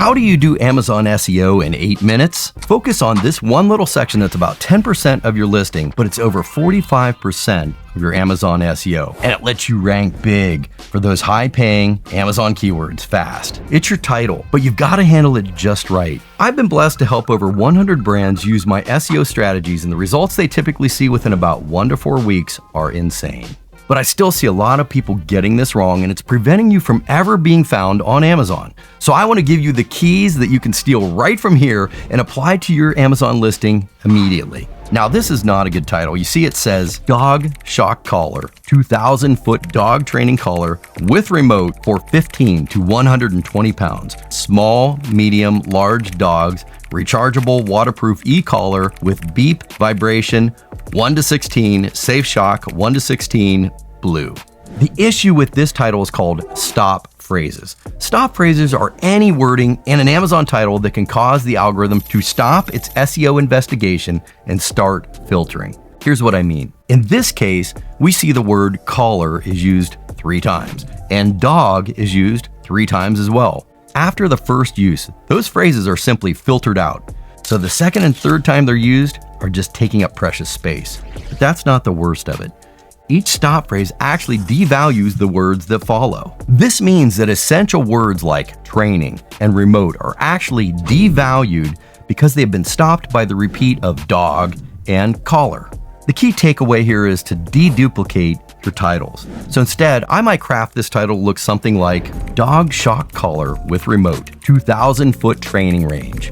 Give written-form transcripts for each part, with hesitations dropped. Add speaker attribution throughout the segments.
Speaker 1: How do you do Amazon SEO in 8 minutes? Focus on this one little section that's about 10% of your listing, but it's over 45% of your Amazon SEO. And it lets you rank big for those high-paying Amazon keywords fast. It's your title, but you've got to handle it just right. I've been blessed to help over 100 brands use my SEO strategies, and the results they typically see within about 1 to 4 weeks are insane. But I still see a lot of people getting this wrong, and it's preventing you from ever being found on Amazon. So I want to give you the keys that you can steal right from here and apply to your Amazon listing immediately. Now, this is not a good title. You see, it says Dog Shock Collar, 2,000-foot dog training collar with remote for 15 to 120 pounds. Small, medium, large dogs, rechargeable, waterproof e-collar with beep, vibration, 1 to 16, safe shock, 1 to 16, blue. The issue with this title is called stop phrases. Stop phrases are any wording in an Amazon title that can cause the algorithm to stop its SEO investigation and start filtering. Here's what I mean. In this case, we see the word collar is used 3 times and dog is used 3 times as well. After the first use, those phrases are simply filtered out. So the second and third time they're used are just taking up precious space. But that's not the worst of it. Each stop phrase actually devalues the words that follow. This means that essential words like training and remote are actually devalued because they've been stopped by the repeat of dog and collar. The key takeaway here is to deduplicate your titles. So instead, I might craft this title to look something like Dog Shock Collar with remote, 2,000-foot training range.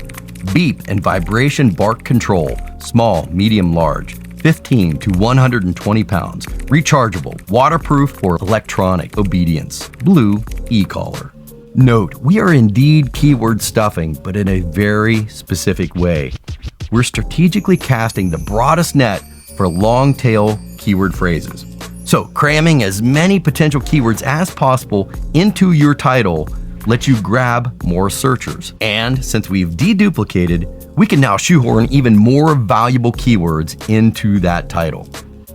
Speaker 1: Beep and vibration bark control, small, medium, large, 15 to 120 pounds, rechargeable, waterproof for electronic obedience, blue e-collar. Note, we are indeed keyword stuffing, but in a very specific way. We're strategically casting the broadest net for long tail keyword phrases. So cramming as many potential keywords as possible into your title lets you grab more searchers. And since we've deduplicated, we can now shoehorn even more valuable keywords into that title.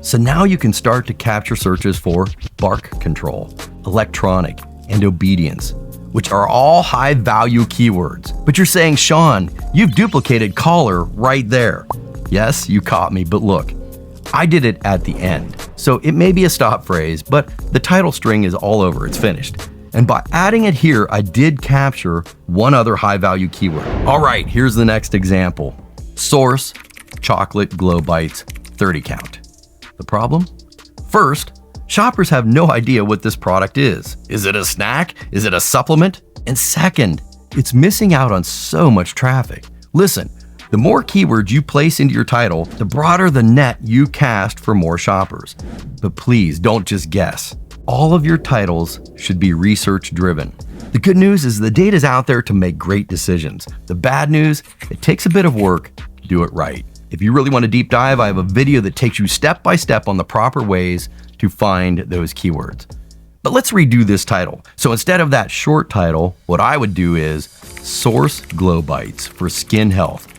Speaker 1: So now you can start to capture searches for bark control, electronic, and obedience, which are all high value keywords. But you're saying, Sean, you've duplicated collar right there. Yes, you caught me, but look, I did it at the end. So it may be a stop phrase, but the title string is all over, it's finished. And by adding it here, I did capture one other high-value keyword. All right, here's the next example. Source, chocolate glow bites, 30 count. The problem? First, shoppers have no idea what this product is. Is it a snack? Is it a supplement? And second, it's missing out on so much traffic. Listen, the more keywords you place into your title, the broader the net you cast for more shoppers. But please don't just guess. All of your titles should be research-driven. The good news is the data's out there to make great decisions. The bad news, it takes a bit of work to do it right. If you really want to deep dive, I have a video that takes you step by step on the proper ways to find those keywords. But let's redo this title. So instead of that short title, what I would do is Source Glow Bites for skin health,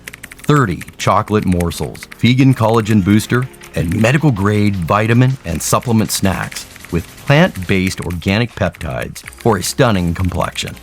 Speaker 1: 30 chocolate morsels, vegan collagen booster, and medical grade vitamin and supplement snacks with plant-based organic peptides for a stunning complexion.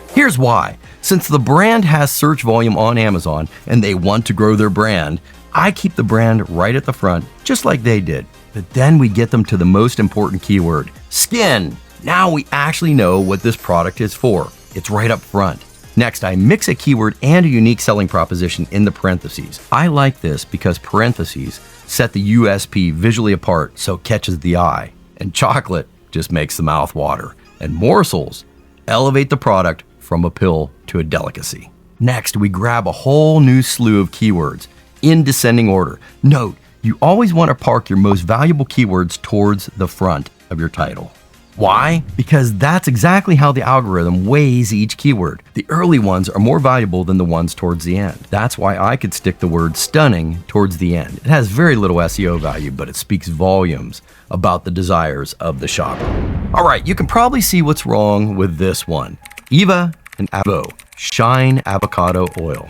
Speaker 1: Here's why. Since the brand has search volume on Amazon and they want to grow their brand, I keep the brand right at the front, just like they did. But then we get them to the most important keyword, skin. Now we actually know what this product is for. It's right up front. Next, I mix a keyword and a unique selling proposition in the parentheses. I like this because parentheses set the USP visually apart so it catches the eye. And chocolate just makes the mouth water. And morsels elevate the product from a pill to a delicacy. Next, we grab a whole new slew of keywords in descending order. Note, you always want to park your most valuable keywords towards the front of your title. Why? Because that's exactly how the algorithm weighs each keyword. The early ones are more valuable than the ones towards the end. That's why I could stick the word stunning towards the end. It has very little SEO value, but it speaks volumes about the desires of the shopper. All right, you can probably see what's wrong with this one. Eva and Avo, Shine Avocado Oil.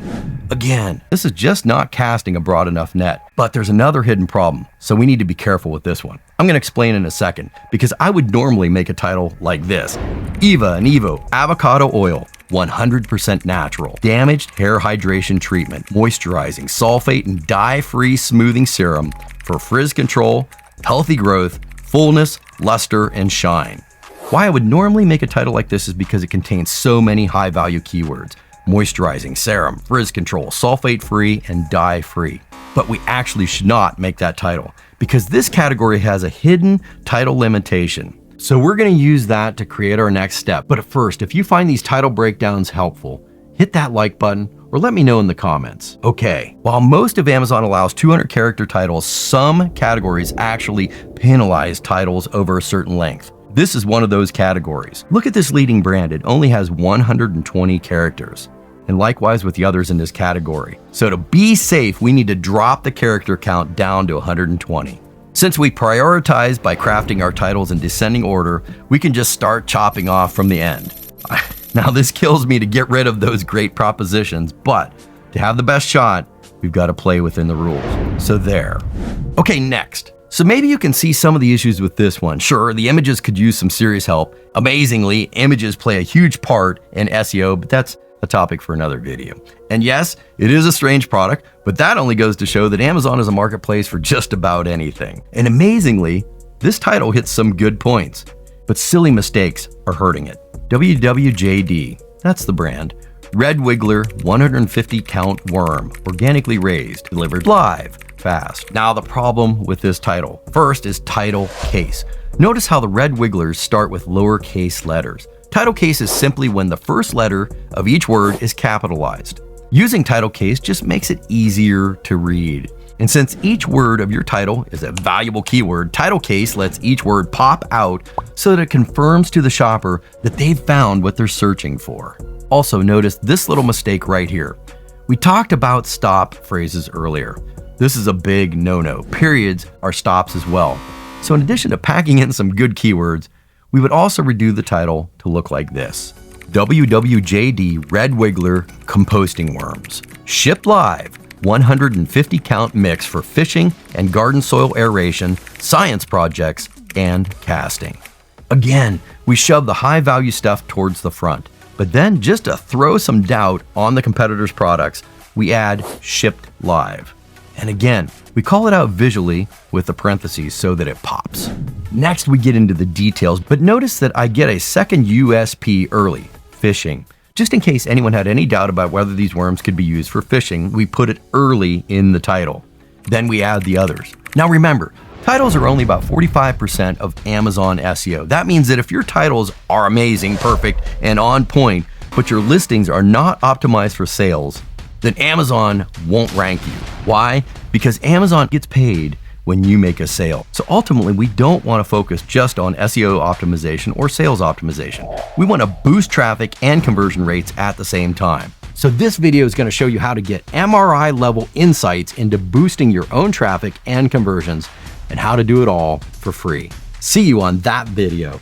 Speaker 1: Again, this is just not casting a broad enough net, but there's another hidden problem, so we need to be careful with this one. I'm going to explain in a second, because I would normally make a title like this. Eva and Evo Avocado Oil, 100% natural, damaged hair hydration treatment, moisturizing, sulfate, and dye-free smoothing serum for frizz control, healthy growth, fullness, luster, and shine. Why I would normally make a title like this is because it contains so many high-value keywords: moisturizing, serum, frizz control, sulfate-free, and dye-free. But we actually should not make that title because this category has a hidden title limitation. So we're going to use that to create our next step. But at first, if you find these title breakdowns helpful, hit that like button or let me know in the comments. Okay, while most of Amazon allows 200 character titles, some categories actually penalize titles over a certain length. This is one of those categories. Look at this leading brand, it only has 120 characters. And likewise with the others in this category. So to be safe, we need to drop the character count down to 120. Since we prioritize by crafting our titles in descending order, we can just start chopping off from the end. Now this kills me to get rid of those great propositions, but to have the best shot, we've got to play within the rules. So there. Okay, next. So maybe you can see some of the issues with this one. Sure, the images could use some serious help. Amazingly, images play a huge part in SEO, but that's a topic for another video. And yes, it is a strange product, but that only goes to show that Amazon is a marketplace for just about anything. And amazingly, this title hits some good points, but silly mistakes are hurting it. WWJD, that's the brand. Red Wiggler 150 count worm, organically raised, delivered live, fast. Now the problem with this title. First is title case. Notice how the red wigglers start with lowercase letters. Title case is simply when the first letter of each word is capitalized. Using title case just makes it easier to read. And since each word of your title is a valuable keyword, title case lets each word pop out so that it confirms to the shopper that they've found what they're searching for. Also notice this little mistake right here. We talked about stop phrases earlier. This is a big no-no. Periods are stops as well. So in addition to packing in some good keywords, we would also redo the title to look like this. WWJD Red Wiggler Composting Worms. Shipped live, 150 count mix for fishing and garden soil aeration, science projects, and casting. Again, we shove the high value stuff towards the front, but then just to throw some doubt on the competitors' products, we add shipped live. And again, we call it out visually with the parentheses so that it pops. Next, we get into the details, but notice that I get a second USP early, fishing. Just in case anyone had any doubt about whether these worms could be used for fishing, we put it early in the title. Then we add the others. Now remember, titles are only about 45% of Amazon SEO. That means that if your titles are amazing, perfect, and on point, but your listings are not optimized for sales, then Amazon won't rank you. Why? Because Amazon gets paid when you make a sale. So ultimately, we don't want to focus just on SEO optimization or sales optimization. We want to boost traffic and conversion rates at the same time. So this video is going to show you how to get MRI level insights into boosting your own traffic and conversions and how to do it all for free. See you on that video.